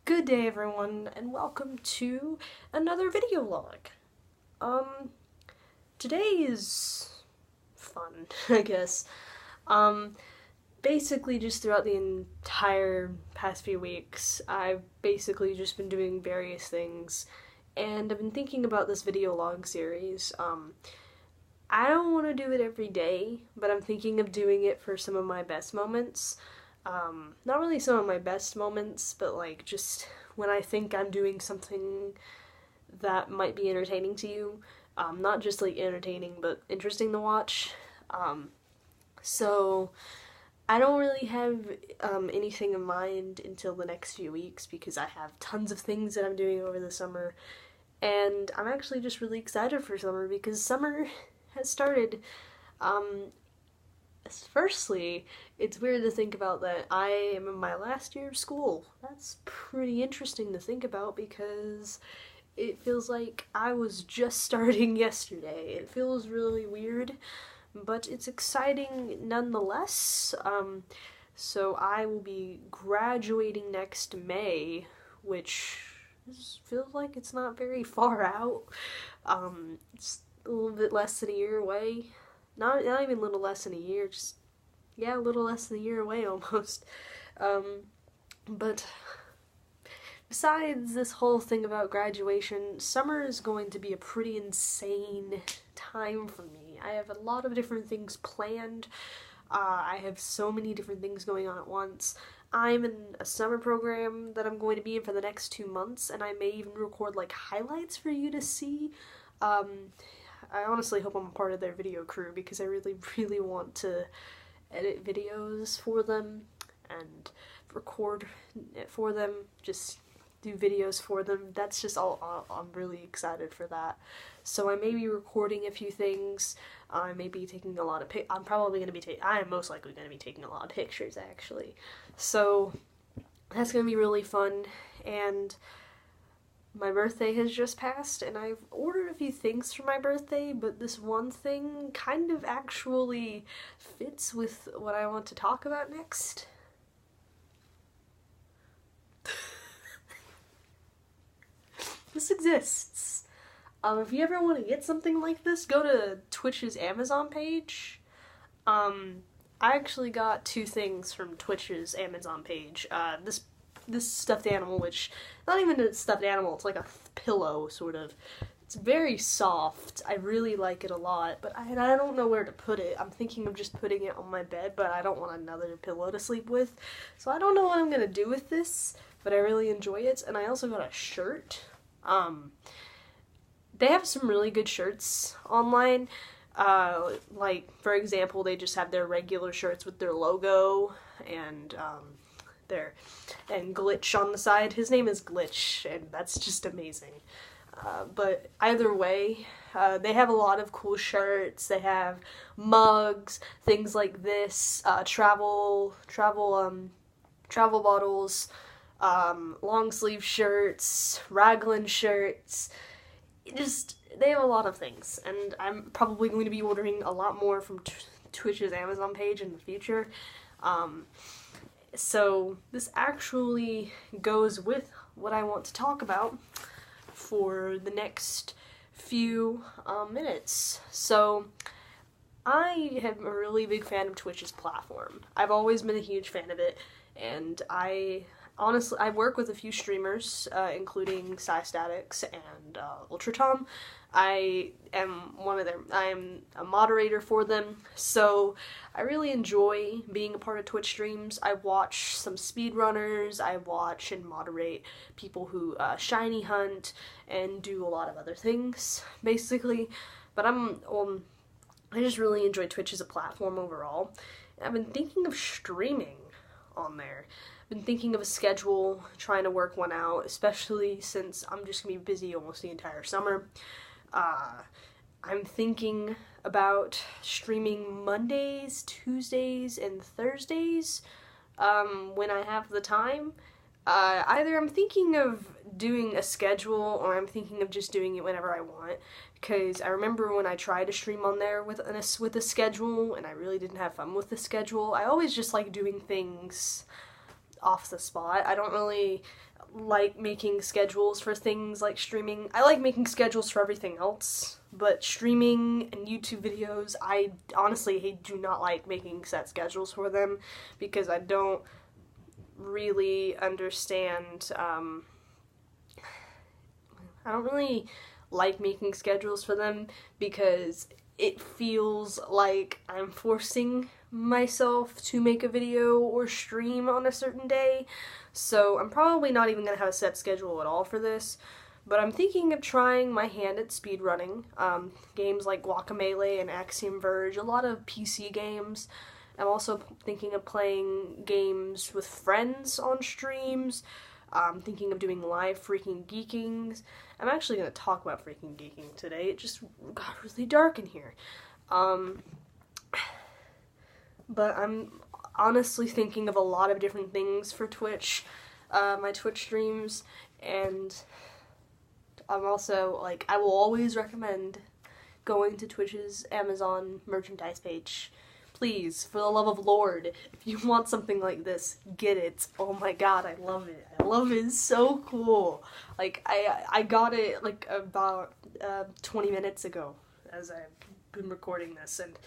Good day everyone, and welcome to another video log. Today is fun, I guess. Basically just throughout the entire past few weeks, I've basically just been doing various things, and I've been thinking about this video log series. I don't want to do it every day, but I'm thinking of doing it for some of my best moments. Not really some of my best moments, but like just when I think I'm doing something that might be entertaining to you. Not just like entertaining, but interesting to watch. So I don't really have anything in mind until the next few weeks because I have tons of things that I'm doing over the summer. And I'm actually just really excited for summer because summer has started. Firstly, it's weird to think about that I am in my last year of school. That's pretty interesting to think about because it feels like I was just starting yesterday. It feels really weird, but it's exciting nonetheless. So I will be graduating next May, which feels like it's not very far out. It's a little bit less than a year away. Not even a little less than a year, just, yeah, a little less than a year away almost. But besides this whole thing about graduation, summer is going to be a pretty insane time for me. I have a lot of different things planned. I have so many different things going on at once. I'm in a summer program that I'm going to be in for the next 2 months, and I may even record like highlights for you to see. I honestly hope I'm a part of their video crew because I really, really want to edit videos for them and record it for them, just do videos for them. That's just all, I'm really excited for that. So I may be recording a few things. I may be taking a lot of I am most likely going to be taking a lot of pictures actually. So that's going to be really fun, and my birthday has just passed, and I've ordered a few things for my birthday, but this one thing kind of actually fits with what I want to talk about next. This exists. If you ever want to get something like this, go to Twitch's Amazon page. I actually got 2 things from Twitch's Amazon page. This stuffed animal, which, not even a stuffed animal, it's like a pillow, sort of. It's very soft. I really like it a lot, but I don't know where to put it. I'm thinking of just putting it on my bed, but I don't want another pillow to sleep with. So I don't know what I'm gonna do with this, but I really enjoy it. And I also got a shirt. They have some really good shirts online. Like, for example, they just have their regular shirts with their logo and, and Glitch on the side. His name is Glitch, and that's just amazing. But either way, they have a lot of cool shirts. They have mugs, things like this, travel bottles, long sleeve shirts, raglan shirts. They have a lot of things, and I'm probably going to be ordering a lot more from Twitch's Amazon page in the future. So this actually goes with what I want to talk about for the next few minutes. So I am a really big fan of Twitch's platform. I've always been a huge fan of it, and I work with a few streamers, including SciStatics and UltraTom. I am a moderator for them, so I really enjoy being a part of Twitch streams. I watch some speedrunners, I watch and moderate people who shiny hunt and do a lot of other things, basically. But I just really enjoy Twitch as a platform overall. I've been thinking of streaming on there. Been thinking of a schedule, trying to work one out, especially since I'm just gonna be busy almost the entire summer. I'm thinking about streaming Mondays, Tuesdays, and Thursdays when I have the time. Either I'm thinking of doing a schedule, or I'm thinking of just doing it whenever I want, because I remember when I tried to stream on there with a schedule, and I really didn't have fun with the schedule. I always just like doing things off the spot. I don't really like making schedules for things like streaming. I like making schedules for everything else, but streaming and YouTube videos, I honestly do not like making set schedules for them because I don't really understand, I don't really like making schedules for them because it feels like I'm forcing myself to make a video or stream on a certain day, so I'm probably not even going to have a set schedule at all for this, but I'm thinking of trying my hand at speedrunning, games like Guacamelee and Axiom Verge, a lot of PC games. I'm also thinking of playing games with friends on streams. I'm thinking of doing live Freaking Geekings. I'm actually going to talk about Freaking Geeking today. It just got really dark in here. But I'm honestly thinking of a lot of different things for Twitch, my Twitch streams, and I'm also, like, I will always recommend going to Twitch's Amazon merchandise page. Please, for the love of Lord, if you want something like this, get it. Oh my god, I love it. I love it. It's so cool. Like, I got it, like, about 20 minutes ago, as I've been recording this, and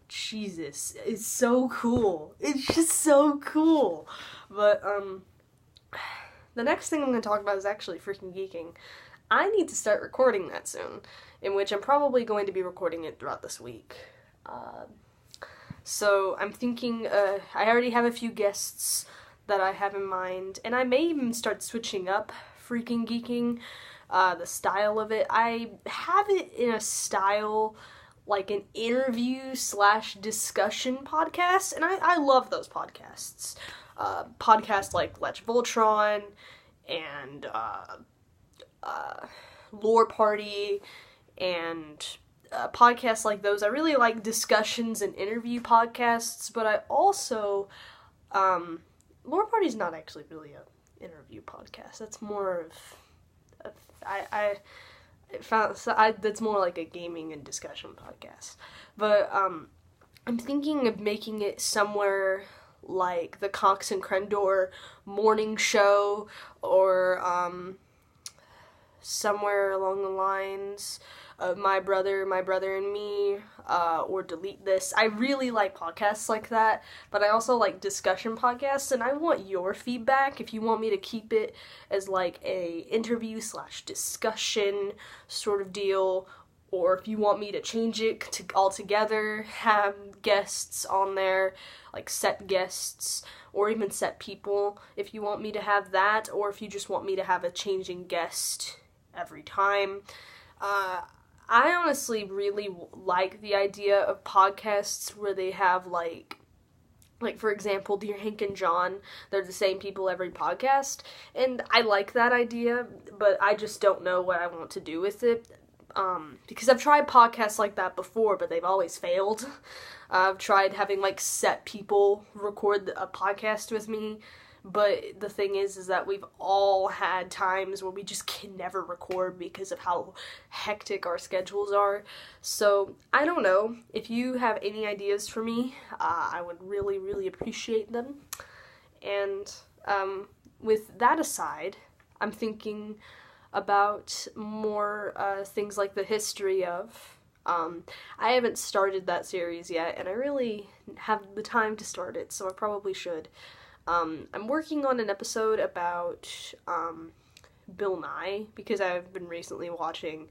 Jesus, it's so cool. It's just so cool. But, the next thing I'm going to talk about is actually Freaking Geeking. I need to start recording that soon, in which I'm probably going to be recording it throughout this week. So I'm thinking, I already have a few guests that I have in mind, and I may even start switching up Freaking Geeking, the style of it. I have it in a style like an interview/discussion podcast, and I love those podcasts. Podcasts like Let's Voltron and Lore Party and podcasts like those. I really like discussions and interview podcasts, but I also, Lore Party's not actually really an interview podcast. That's more of, that's more like a gaming and discussion podcast. But, I'm thinking of making it somewhere like the Cox and Crendor morning show, or, somewhere along the lines of My Brother and Me, or Delete This. I really like podcasts like that, but I also like discussion podcasts, and I want your feedback if you want me to keep it as like a interview/discussion sort of deal, or if you want me to change it to altogether, have guests on there, like set guests, or even set people, if you want me to have that, or if you just want me to have a changing guest every time. I honestly really like the idea of podcasts where they have, like for example, Dear Hank and John, they're the same people every podcast, and I like that idea, but I just don't know what I want to do with it, because I've tried podcasts like that before, but they've always failed. I've tried having, like, set people record a podcast with me, but the thing is that we've all had times where we just can never record because of how hectic our schedules are. So, I don't know. If you have any ideas for me, I would really, really appreciate them. And, with that aside, I'm thinking about more, things like the history of. I haven't started that series yet, and I really have the time to start it, so I probably should. I'm working on an episode about, Bill Nye, because I've been recently watching,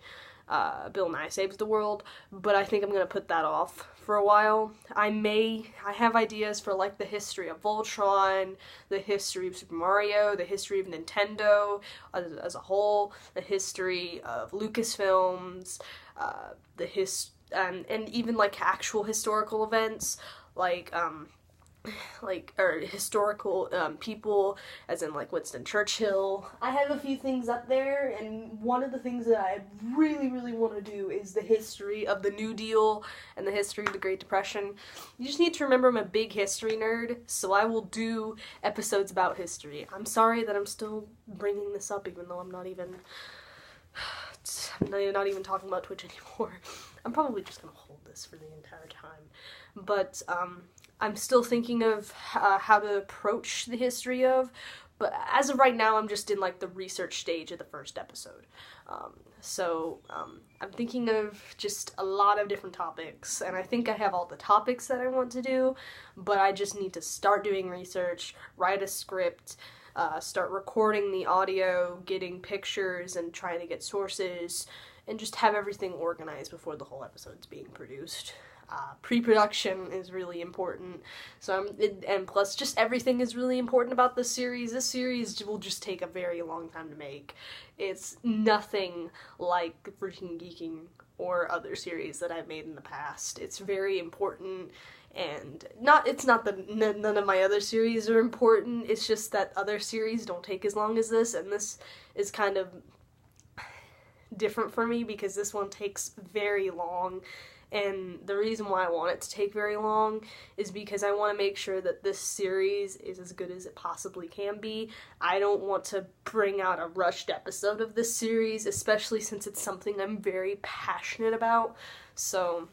Bill Nye Saves the World, but I think I'm gonna put that off for a while. I have ideas for, like, the history of Voltron, the history of Super Mario, the history of Nintendo as a whole, the history of Lucasfilms, and even, like, actual historical events, or historical, people, as in, like, Winston Churchill. I have a few things up there, and one of the things that I really, really want to do is the history of the New Deal and the history of the Great Depression. You just need to remember I'm a big history nerd, so I will do episodes about history. I'm sorry that I'm still bringing this up, even though I'm not even talking about Twitch anymore. I'm probably just gonna hold this for the entire time. But, I'm still thinking of how to approach the history of, but as of right now, I'm just in like the research stage of the first episode. I'm thinking of just a lot of different topics, and I think I have all the topics that I want to do, but I just need to start doing research, write a script, start recording the audio, getting pictures, and trying to get sources, and just have everything organized before the whole episode's being produced. Pre-production is really important, and plus just everything is really important about this series. This series will just take a very long time to make. It's nothing like Freaking Geeking or other series that I've made in the past. It's very important, and it's not that none of my other series are important, it's just that other series don't take as long as this, and this is kind of different for me because this one takes very long. And the reason why I want it to take very long is because I want to make sure that this series is as good as it possibly can be. I don't want to bring out a rushed episode of this series, especially since it's something I'm very passionate about. So,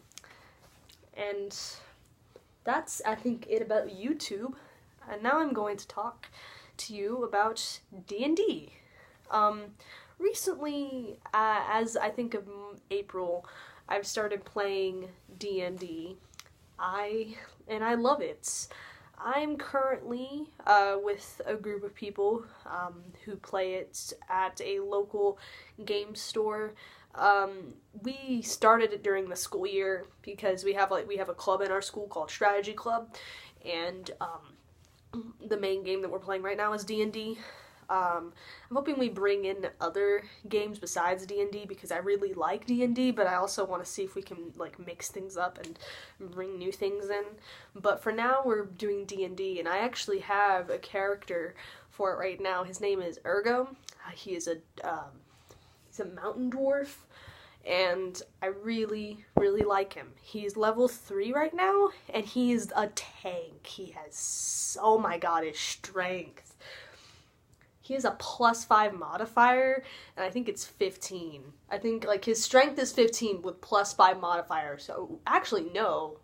and that's, I think, it about YouTube. And now I'm going to talk to you about D&D. Recently, as I think of April, I've started playing D&D. I love it. I'm currently with a group of people who play it at a local game store. We started it during the school year because we have a club in our school called Strategy Club, and the main game that we're playing right now is D&D. I'm hoping we bring in other games besides D&D because I really like D&D, but I also want to see if we can like mix things up and bring new things in. But for now, we're doing D&D, and I actually have a character for it right now. His name is Ergo. He is he's a mountain dwarf, and I really, really like him. He's level 3 right now, and he's a tank. He has, oh my god, his strength. He has a +5 modifier, and I think it's 15. I think, like, his strength is 15 with +5 modifier, so, actually, no.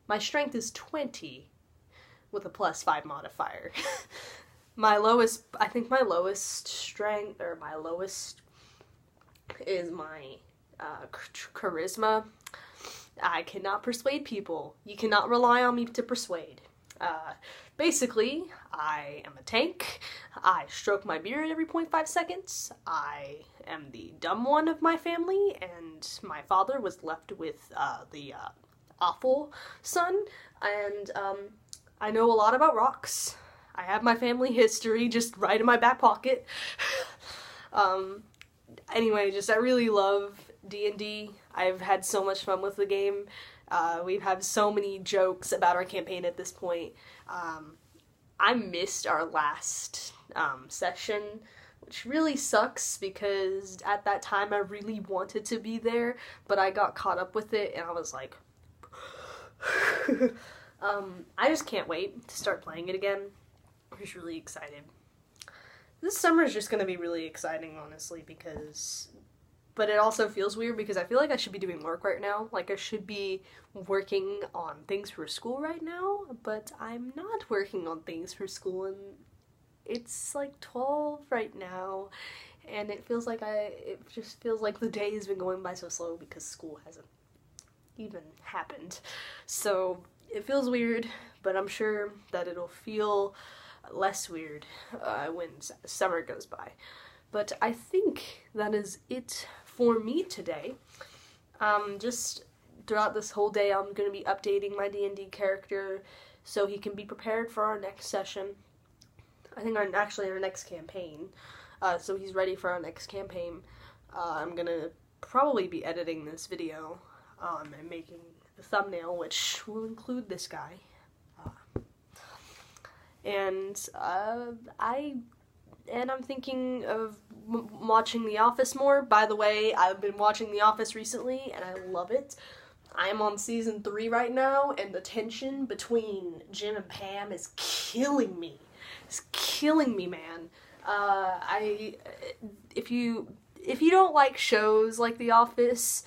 My strength is 20 with a +5 modifier. I think my lowest strength, or my lowest, is my, charisma. I cannot persuade people. You cannot rely on me to persuade. Basically, I am a tank. I stroke my beard every 0.5 seconds. I am the dumb one of my family, and my father was left with the awful son, and I know a lot about rocks. I have my family history just right in my back pocket. Anyway, I really love D&D. I've had so much fun with the game. We've had so many jokes about our campaign at this point. I missed our last session, which really sucks because at that time I really wanted to be there, but I got caught up with it and I was like, I just can't wait to start playing it again. I'm just really excited. This summer is just going to be really exciting, honestly, but it also feels weird because I feel like I should be doing work right now. Like, I should be working on things for school right now, but I'm not working on things for school, and it's like 12 right now, and it just feels like the day has been going by so slow because school hasn't even happened. So, it feels weird, but I'm sure that it'll feel less weird when summer goes by. But I think that is it for me today. Just throughout this whole day, I'm going to be updating my D&D character so he can be prepared for our next session. I think our next campaign. So he's ready for our next campaign. I'm going to probably be editing this video and making the thumbnail, which will include this guy. And I'm thinking of watching The Office more. By the way, I've been watching The Office recently, and I love it. I am on season 3 right now, and the tension between Jim and Pam is killing me. It's killing me, man. If you don't like shows like The Office,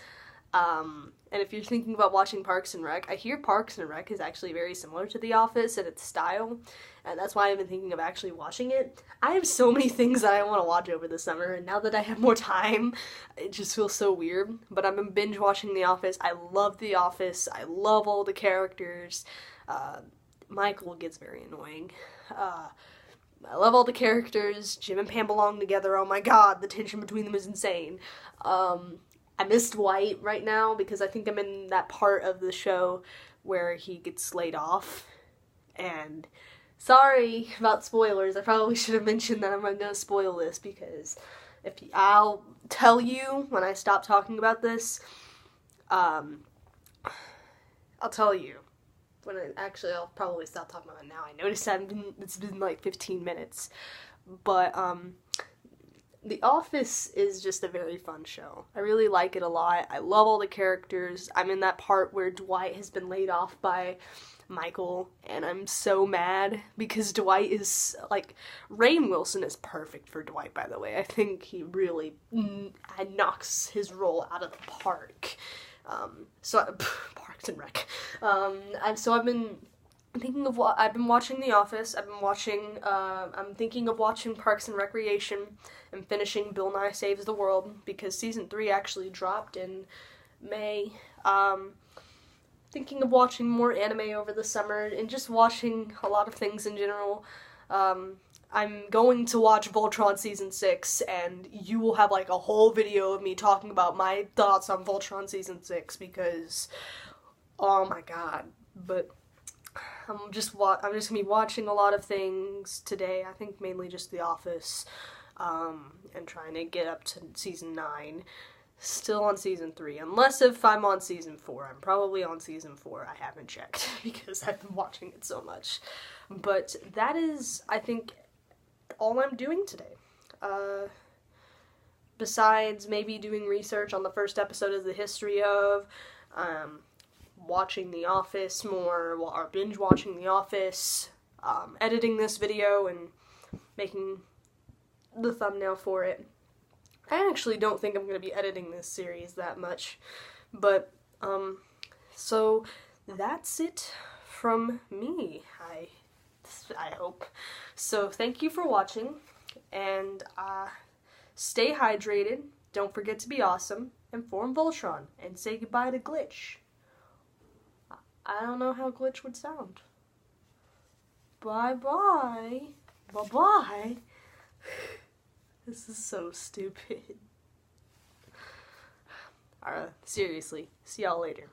And if you're thinking about watching Parks and Rec, I hear Parks and Rec is actually very similar to The Office in its style, and that's why I've been thinking of actually watching it. I have so many things that I want to watch over the summer, and now that I have more time, it just feels so weird. But I've been binge watching The Office. I love The Office. I love all the characters. Michael gets very annoying. I love all the characters. Jim and Pam belong together. Oh my god, the tension between them is insane. I miss Dwight right now because I think I'm in that part of the show where he gets laid off. And sorry about spoilers. I probably should have mentioned that I'm going to spoil this because I'll tell you when I stop talking about this. I'll tell you. I'll probably stop talking about it now. I noticed it's been like 15 minutes. But, The Office is just a very fun show. I really like it a lot. I love all the characters. I'm in that part where Dwight has been laid off by Michael, and I'm so mad because Dwight is, like, Rainn Wilson is perfect for Dwight, by the way. I think he really knocks his role out of the park. Parks and Rec. So I've been watching The Office. I'm thinking of watching Parks and Recreation and finishing Bill Nye Saves the World because season 3 actually dropped in May. Thinking of watching more anime over the summer and just watching a lot of things in general. I'm going to watch Voltron Season 6, and you will have, like, a whole video of me talking about my thoughts on Voltron Season 6, because, oh my god. But I'm just gonna be watching a lot of things today. I think mainly just The Office, and trying to get up to Season 9. Still on Season 3, unless if I'm on Season 4. I'm probably on Season 4. I haven't checked, because I've been watching it so much. But that is, I think, all I'm doing today. Besides maybe doing research on the first episode of The History of, watching The Office more, or binge watching The Office, editing this video and making the thumbnail for it. I actually don't think I'm going to be editing this series that much, but, so that's it from me, I hope. So thank you for watching, and stay hydrated, don't forget to be awesome, and form Voltron, and say goodbye to Glitch. I don't know how Glitch would sound. Bye-bye. Bye-bye. This is so stupid. Seriously, see y'all later.